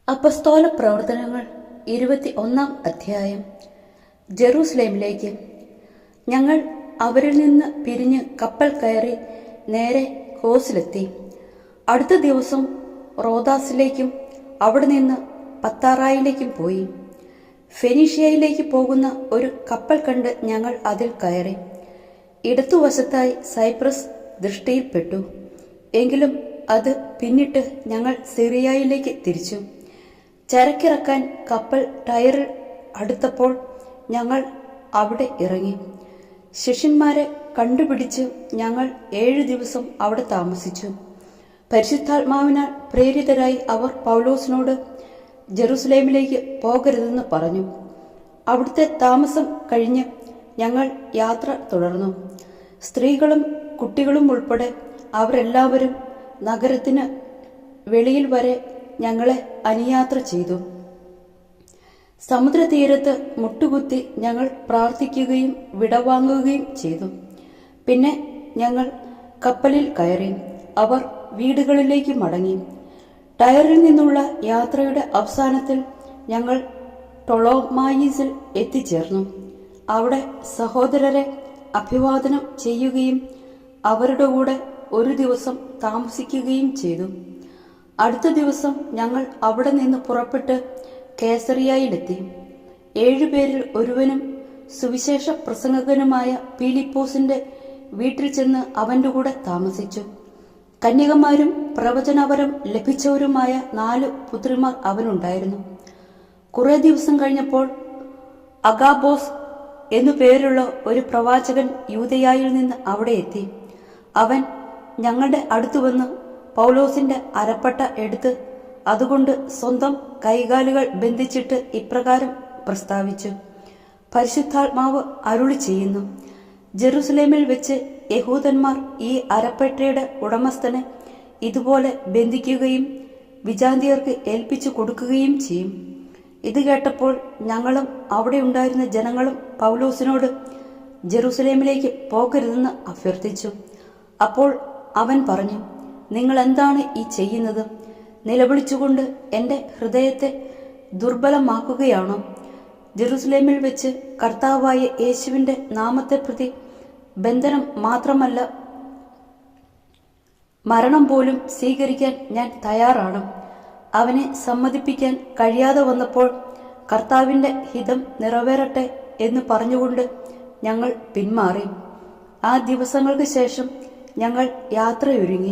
അപ്പസ്തോല പ്രവർത്തനങ്ങൾ 21-ാം അധ്യായം. ജെറൂസലേമിലേക്ക്. ഞങ്ങൾ അവരിൽ നിന്ന് പിരിഞ്ഞ് കപ്പൽ കയറി നേരെ കോസിലെത്തി. അടുത്ത ദിവസം റോദാസിലേക്കും അവിടെ നിന്ന് പത്താറായിലേക്കും പോയി. ഫെനീഷ്യയിലേക്ക് പോകുന്ന ഒരു കപ്പൽ കണ്ട് ഞങ്ങൾ അതിൽ കയറി. ഇടത്തുവശത്തായി സൈപ്രസ് ദൃഷ്ടിയിൽപ്പെട്ടു. എങ്കിലും അത് പിന്നിട്ട് ഞങ്ങൾ സിറിയയിലേക്ക് തിരിച്ചു. ചരക്കിറക്കാൻ കപ്പൽ ടയറിൽ അടുത്തപ്പോൾ ഞങ്ങൾ അവിടെ ഇറങ്ങി. ശിഷ്യന്മാരെ കണ്ടുപിടിച്ച് ഞങ്ങൾ 7 ദിവസം അവിടെ താമസിച്ചു. പരിശുദ്ധാത്മാവിനാൽ പ്രേരിതരായി അവർ പൗലോസിനോട് ജെറുസലേമിലേക്ക് പോകരുതെന്ന് പറഞ്ഞു. അവിടുത്തെ താമസം കഴിഞ്ഞ് ഞങ്ങൾ യാത്ര തുടർന്നു. സ്ത്രീകളും കുട്ടികളും ഉൾപ്പെടെ അവരെല്ലാവരും നഗരത്തിന് വെളിയിൽ വരെ ഞങ്ങളെ അനുയാത്ര ചെയ്തു. സമുദ്രതീരത്ത് മുട്ടുകുത്തി ഞങ്ങൾ പ്രാർത്ഥിക്കുകയും വിടവാങ്ങുകയും ചെയ്തു. പിന്നെ ഞങ്ങൾ കപ്പലിൽ കയറി അവർ വീടുകളിലേക്ക് മടങ്ങി. ടയറിൽ നിന്നുള്ള യാത്രയുടെ അവസാനത്തിൽ ഞങ്ങൾ ടൊളോമായിസിൽ എത്തിച്ചേർന്നു. അവിടെ സഹോദരരെ അഭിവാദനം ചെയ്യുകയും അവരുടെ കൂടെ ഒരു ദിവസം താമസിക്കുകയും ചെയ്തു. അടുത്ത ദിവസം ഞങ്ങൾ അവിടെ നിന്ന് പുറപ്പെട്ട് കേസറിയയിലെത്തി. 7 പേരിൽ ഒരുവനും സുവിശേഷ പ്രസംഗകനുമായ പീലിപ്പോസിന്റെ വീട്ടിൽ ചെന്ന് അവന്റെ കൂടെ താമസിച്ചു. കന്യകമാരും പ്രവചനവരം ലഭിച്ചവരുമായ 4 പുത്രിമാർ അവനുണ്ടായിരുന്നു. കുറെ ദിവസം കഴിഞ്ഞപ്പോൾ അഗാബോസ് എന്നു പേരുള്ള ഒരു പ്രവാചകൻ യൂദയായിൽ നിന്ന് അവിടെ എത്തി. അവൻ ഞങ്ങളുടെ അടുത്തു വന്ന് പൗലോസിന്റെ അരപ്പട്ട എടുത്ത് അതുകൊണ്ട് സ്വന്തം കൈകാലുകൾ ബന്ധിച്ചിട്ട് ഇപ്രകാരം പ്രസ്താവിച്ചു: പരിശുദ്ധാത്മാവ് അരുളി ചെയ്യുന്നു, ജെറുസലേമിൽ വെച്ച് യഹൂദന്മാർ ഈ അരപ്പട്ടയുടെ ഉടമസ്ഥനെ ഇതുപോലെ ബന്ധിക്കുകയും വിജാതിയർക്ക് ഏൽപ്പിച്ചു കൊടുക്കുകയും ചെയ്യും. ഇത് കേട്ടപ്പോൾ ഞങ്ങളും അവിടെ ഉണ്ടായിരുന്ന ജനങ്ങളും പൗലോസിനോട് ജെറുസലേമിലേക്ക് പോകരുതെന്ന് അഭ്യർത്ഥിച്ചു. അപ്പോൾ അവൻ പറഞ്ഞു, നിങ്ങൾ എന്താണ് ഈ ചെയ്യുന്നത്? നിലവിളിച്ചുകൊണ്ട് എൻ്റെ ഹൃദയത്തെ ദുർബലമാക്കുകയാണോ? ജെറുസലേമിൽ വെച്ച് കർത്താവായ യേശുവിൻ്റെ നാമത്തെ പ്രതി ബന്ധനം മാത്രമല്ല, മരണം പോലും സ്വീകരിക്കാൻ ഞാൻ തയ്യാറാണ്. അവനെ സമ്മതിപ്പിക്കാൻ കഴിയാതെ വന്നപ്പോൾ കർത്താവിൻ്റെ ഹിതം നിറവേറട്ടെ എന്ന് പറഞ്ഞുകൊണ്ട് ഞങ്ങൾ പിന്മാറി. ആ ദിവസങ്ങൾക്ക് ശേഷം ഞങ്ങൾ യാത്രയൊരുങ്ങി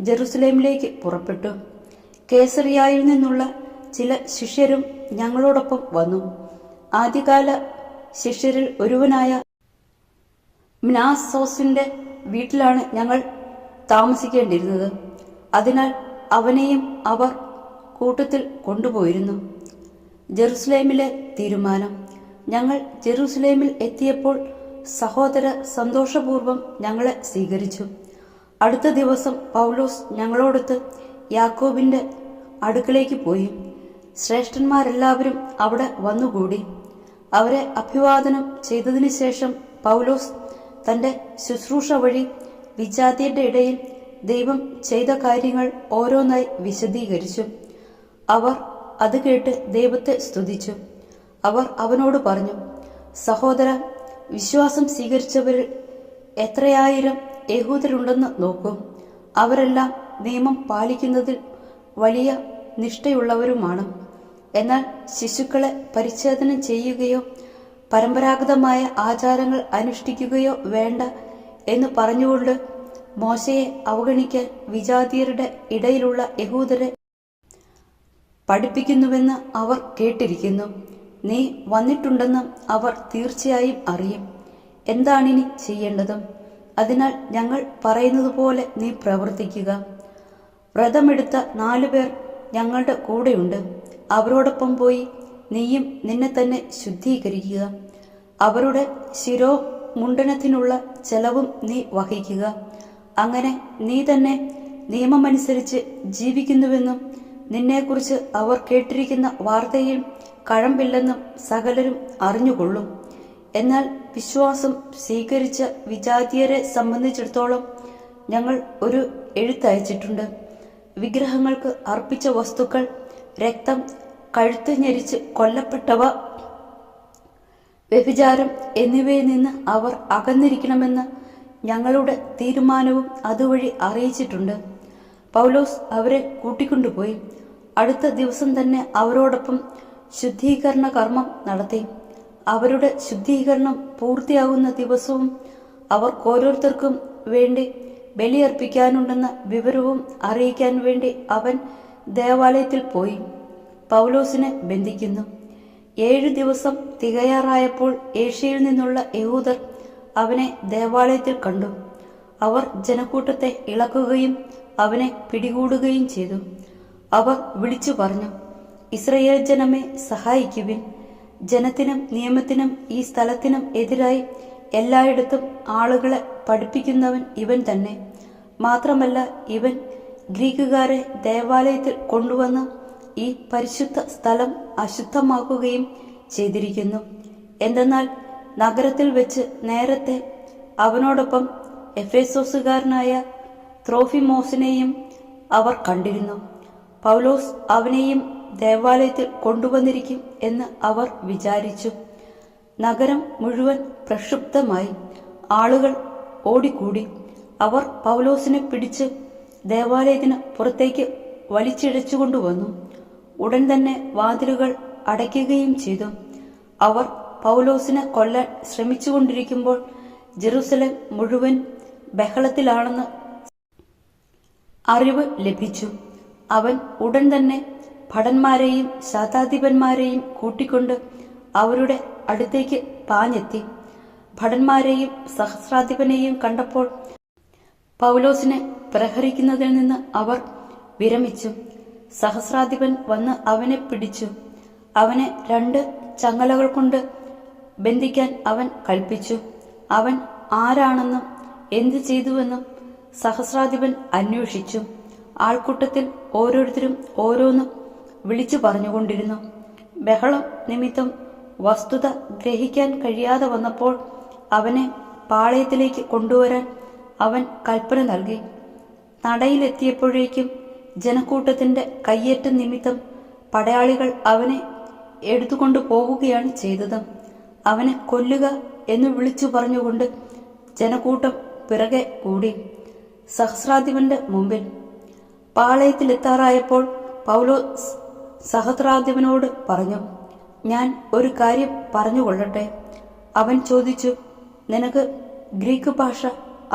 ജെറുസലേമിലേക്ക് പുറപ്പെട്ടു. കേസറിയയിൽ നിന്നുള്ള ചില ശിഷ്യരും ഞങ്ങളോടൊപ്പം വന്നു. ആദ്യകാല ശിഷ്യരിൽ ഒരുവനായ മ്നാസോസിന്റെ വീട്ടിലാണ് ഞങ്ങൾ താമസിക്കേണ്ടിയിരുന്നത്. അതിനാൽ അവനെയും അവർ കൂട്ടത്തിൽ കൊണ്ടുപോയിരുന്നു. ജെറുസലേമിലെ തീരുമാനം. ഞങ്ങൾ ജെറുസലേമിൽ എത്തിയപ്പോൾ സഹോദര സന്തോഷപൂർവ്വം ഞങ്ങളെ സ്വീകരിച്ചു. അടുത്ത ദിവസം പൗലോസ് ഞങ്ങളോടൊത്ത് യാക്കോബിന്റെ അടുക്കലേക്ക് പോയി. ശ്രേഷ്ഠന്മാരെല്ലാവരും അവിടെ വന്നുകൂടി. അവരെ അഭിവാദനം ചെയ്തതിനു ശേഷം പൗലോസ് തന്റെ ശുശ്രൂഷ വഴി വിജാതിയുടെ ഇടയിൽ ദൈവം ചെയ്ത കാര്യങ്ങൾ ഓരോന്നായി വിശദീകരിച്ചു. അവർ അത് കേട്ട് ദൈവത്തെ സ്തുതിച്ചു. അവർ അവനോട് പറഞ്ഞു, സഹോദര, വിശ്വാസം സ്വീകരിച്ചവരിൽ എത്രയായിരം യഹൂദരുണ്ടെന്ന് നോക്കൂ. അവരെല്ലാം നിയമം പാലിക്കുന്നതിൽ വലിയ നിഷ്ഠയുള്ളവരുമാണ്. എന്നാൽ ശിശുക്കളെ പരിച്ഛേദനം ചെയ്യുകയോ പരമ്പരാഗതമായ ആചാരങ്ങൾ അനുഷ്ഠിക്കുകയോ വേണ്ട എന്ന് പറഞ്ഞുകൊണ്ട് മോശയെ അവഗണിക്കാൻ വിജാതിയരുടെ ഇടയിലുള്ള യഹൂദരെ പഠിപ്പിക്കുന്നുവെന്ന് അവർ കേട്ടിരിക്കുന്നു. നീ വന്നിട്ടുണ്ടെന്ന് അവർ തീർച്ചയായും അറിയും. എന്താണിനി ചെയ്യേണ്ടത്? അതിനാൽ ഞങ്ങൾ പറയുന്നത് പോലെ നീ പ്രവർത്തിക്കുക. വ്രതമെടുത്ത 4 പേർ ഞങ്ങളുടെ കൂടെയുണ്ട്. അവരോടൊപ്പം പോയി നീയും നിന്നെ തന്നെ ശുദ്ധീകരിക്കുക. അവരുടെ ശിരോമുണ്ഡനത്തിനുള്ള ചെലവും നീ വഹിക്കുക. അങ്ങനെ നീ തന്നെ നിയമമനുസരിച്ച് ജീവിക്കുന്നുവെന്നും നിന്നെക്കുറിച്ച് അവർ കേട്ടിരിക്കുന്ന വാർത്തയിൽ കഴമ്പില്ലെന്നും സകലരും അറിഞ്ഞുകൊള്ളും. എന്നാൽ വിശ്വാസം സ്വീകരിച്ച വിജാതീയരെ സംബന്ധിച്ചിടത്തോളം ഞങ്ങൾ ഒരു എഴുത്തയച്ചിട്ടുണ്ട്. വിഗ്രഹങ്ങൾക്ക് അർപ്പിച്ച വസ്തുക്കൾ, രക്തം, കഴുത്ത് ഞെരിച്ച് കൊല്ലപ്പെട്ടവ, വ്യഭിചാരം എന്നിവയിൽ നിന്ന് അവർ അകന്നിരിക്കണമെന്ന് ഞങ്ങളുടെ തീരുമാനവും അതുവഴി അറിയിച്ചിട്ടുണ്ട്. പൗലോസ് അവരെ കൂട്ടിക്കൊണ്ടുപോയി. അടുത്ത ദിവസം തന്നെ അവരോടൊപ്പം ശുദ്ധീകരണ കർമ്മം നടത്തി. അവരുടെ ശുദ്ധീകരണം പൂർത്തിയാകുന്ന ദിവസവും അവർക്കോരോരുത്തർക്കും വേണ്ടി ബലിയർപ്പിക്കാനുണ്ടെന്ന വിവരവും അറിയിക്കാൻ വേണ്ടി അവൻ ദേവാലയത്തിൽ പോയി. പൗലോസിനെ ബന്ധിക്കുന്നു. 7 ദിവസം തികയാറായപ്പോൾ ഏഷ്യയിൽ നിന്നുള്ള യഹൂദർ അവനെ ദേവാലയത്തിൽ കണ്ടു. അവർ ജനക്കൂട്ടത്തെ ഇളക്കുകയും അവനെ പിടികൂടുകയും ചെയ്തു. അവർ വിളിച്ചു പറഞ്ഞു, ഇസ്രയേൽ ജനമേ, സഹായിക്കുവിൻ. ജനത്തിനും നിയമത്തിനും ഈ സ്ഥലത്തിനും എതിരായി എല്ലായിടത്തും ആളുകളെ പഠിപ്പിക്കുന്നവൻ ഇവൻ തന്നെ. മാത്രമല്ല, ഇവൻ ഗ്രീക്കുകാരെ ദേവാലയത്തിൽ കൊണ്ടുവന്ന് ഈ പരിശുദ്ധ സ്ഥലം അശുദ്ധമാക്കുകയും ചെയ്തിരിക്കുന്നു. എന്തെന്നാൽ നഗരത്തിൽ വെച്ച് നേരത്തെ അവനോടൊപ്പം എഫേസോസുകാരനായ ത്രോഫിമോസിനെയും അവർ കണ്ടിരുന്നു. പൗലോസ് അവനെയും ദേവാലയത്തിൽ കൊണ്ടുവന്നിരിക്കും എന്ന് അവർ വിചാരിച്ചു. നഗരം മുഴുവൻ പ്രക്ഷുബ്ധമായി. ആളുകൾ ഓടിക്കൂടി. അവർ പൗലോസിനെ പിടിച്ച് ദേവാലയത്തിന് പുറത്തേക്ക് വലിച്ചിഴച്ചുകൊണ്ടുവന്നു. ഉടൻ തന്നെ വാതിലുകൾ അടയ്ക്കുകയും ചെയ്തു. അവർ പൗലോസിനെ കൊല്ലാൻ ശ്രമിച്ചുകൊണ്ടിരിക്കുമ്പോൾ ജെറുസലേം മുഴുവൻ ബഹളത്തിലാണെന്ന് അറിവ് ലഭിച്ചു. അവൻ ഉടൻ തന്നെ ഭടന്മാരെയും ശതാധിപന്മാരെയും കൂട്ടിക്കൊണ്ട് അവരുടെ അടുത്തേക്ക് പാഞ്ഞെത്തി. ഭടന്മാരെയും സഹസ്രാധിപനെയും കണ്ടപ്പോൾ പൗലോസിനെ പ്രഹരിക്കുന്നതിൽ നിന്ന് അവർ വിരമിച്ചു. സഹസ്രാധിപൻ വന്ന് അവനെ പിടിച്ചു. അവനെ 2 ചങ്ങലകൾ കൊണ്ട് ബന്ധിക്കാൻ അവൻ കൽപ്പിച്ചു. അവൻ ആരാണെന്നും എന്തു ചെയ്തുവെന്നും സഹസ്രാധിപൻ അന്വേഷിച്ചു. ആൾക്കൂട്ടത്തിൽ ഓരോരുത്തരും ഓരോന്നും വിളിച്ചു പറഞ്ഞുകൊണ്ടിരുന്നു. ബഹളം നിമിത്തം വസ്തുത ഗ്രഹിക്കാൻ കഴിയാതെ വന്നപ്പോൾ അവനെ പാളയത്തിലേക്ക് കൊണ്ടുവരാൻ അവൻ കൽപ്പന നൽകി. നടയിലെത്തിയപ്പോഴേക്കും ജനക്കൂട്ടത്തിന്റെ കയ്യേറ്റ നിമിത്തം പടയാളികൾ അവനെ എടുത്തുകൊണ്ടു പോവുകയാണ് ചെയ്തത്. അവനെ കൊല്ലുക എന്ന് വിളിച്ചു പറഞ്ഞുകൊണ്ട് ജനക്കൂട്ടം പിറകെ കൂടി സഹസ്രാധിപന്റെ മുമ്പിൽ. പാളയത്തിലെത്താറായപ്പോൾ പൗലോസ് സഹസ്രാധിപനോട് പറഞ്ഞു, ഞാൻ ഒരു കാര്യം പറഞ്ഞുകൊള്ളട്ടെ. അവൻ ചോദിച്ചു, നിനക്ക് ഗ്രീക്ക് ഭാഷ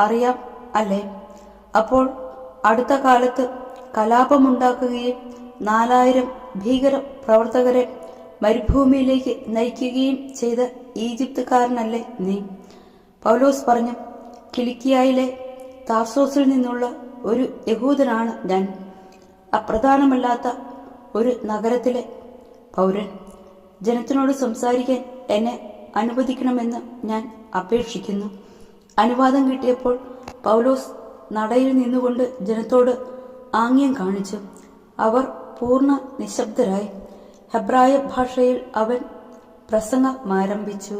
അറിയാം അല്ലേ? അപ്പോൾ അടുത്ത കാലത്ത് കലാപമുണ്ടാക്കുകയും 4000 ഭീകര പ്രവർത്തകരെ മരുഭൂമിയിലേക്ക് നയിക്കുകയും ചെയ്ത ഈജിപ്തുകാരനല്ലേ നീ? പൗലോസ് പറഞ്ഞു, കിലിക്കിയായിലെ താർസോസിൽ നിന്നുള്ള ഒരു യഹൂദനാണ് ഞാൻ, അപ്രധാനമല്ലാത്ത ഒരു നഗരത്തിലെ പൗരൻ. ജനത്തിനോട് സംസാരിക്കാൻ എന്നെ അനുവദിക്കണമെന്ന് ഞാൻ അപേക്ഷിക്കുന്നു. അനുവാദം കിട്ടിയപ്പോൾ പൗലോസ് നടയിൽ നിന്നുകൊണ്ട് ജനത്തോട് ആംഗ്യം കാണിച്ചു. അവർ പൂർണ്ണ നിശബ്ദരായി. ഹെബ്രായ ഭാഷയിൽ അവൻ പ്രസംഗമാരംഭിച്ചു.